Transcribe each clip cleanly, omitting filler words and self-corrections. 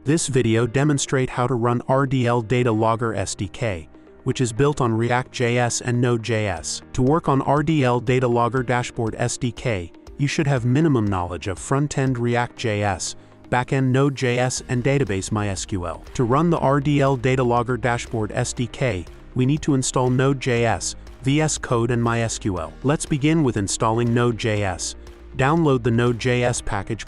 This video demonstrates how to run RDL Data Logger SDK, which is built on React.js and Node.js. To work on RDL Data Logger Dashboard SDK, you should have minimum knowledge of front-end React.js, back-end Node.js, and database MySQL. To run the RDL Data Logger Dashboard SDK, we need to install Node.js, VS Code, and MySQL. Let's begin with installing Node.js. Download the Node.js package.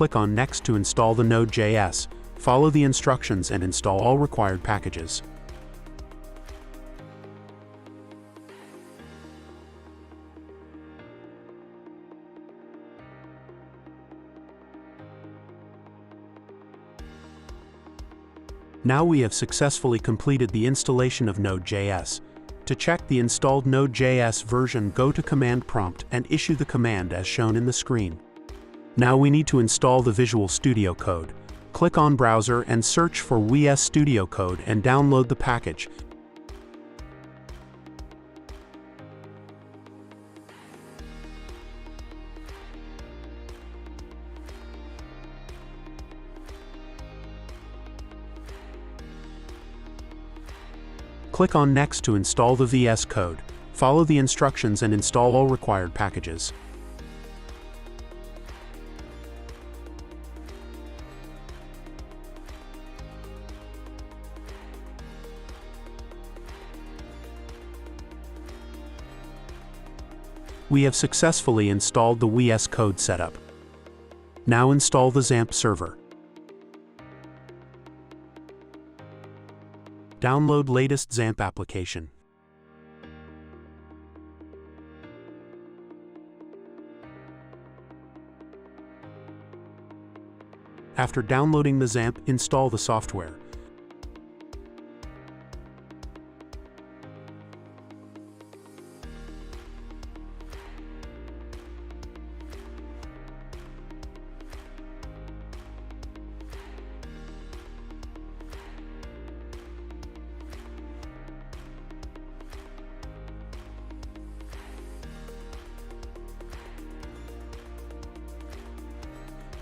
Click on Next to install the Node.js. Follow the instructions and install all required packages. Now we have successfully completed the installation of Node.js. To check the installed Node.js version, go to Command Prompt and issue the command as shown in the screen. Now we need to install the Visual Studio Code. Click on Browser and search for VS Studio Code and download the package. Click on Next to install the VS Code. Follow the instructions and install all required packages. We have successfully installed the VS Code setup. Now install the XAMPP server. Download latest XAMPP application. After downloading the XAMPP, install the software.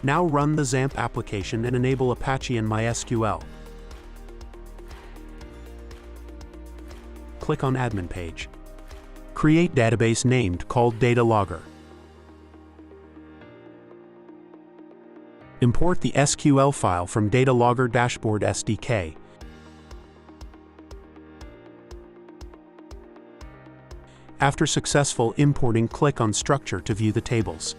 Now run the XAMPP application and enable Apache and MySQL. Click on Admin page. Create database named called Data Logger. Import the SQL file from Data Logger Dashboard SDK. After successful importing, click on Structure to view the tables.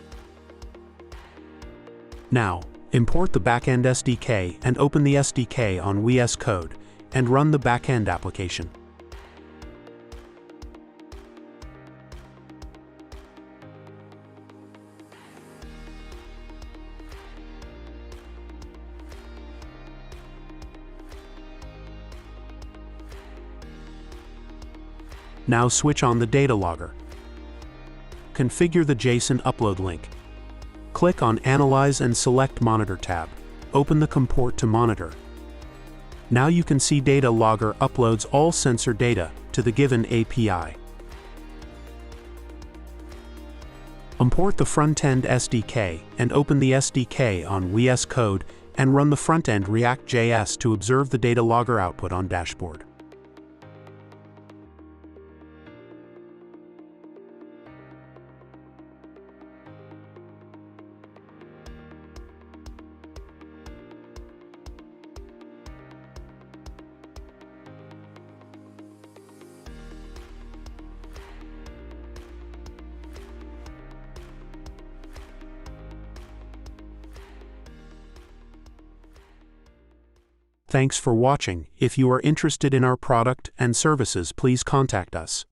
Now, import the backend SDK and open the SDK on VS Code and run the backend application. Now switch on the data logger. Configure the JSON upload link. Click on Analyze and select Monitor tab. Open the Comport to Monitor. Now you can see Data Logger uploads all sensor data to the given API. Import the front-end SDK and open the SDK on VS Code and run the front-end React.js to observe the Data Logger output on dashboard. Thanks for watching. If you are interested in our product and services, please contact us.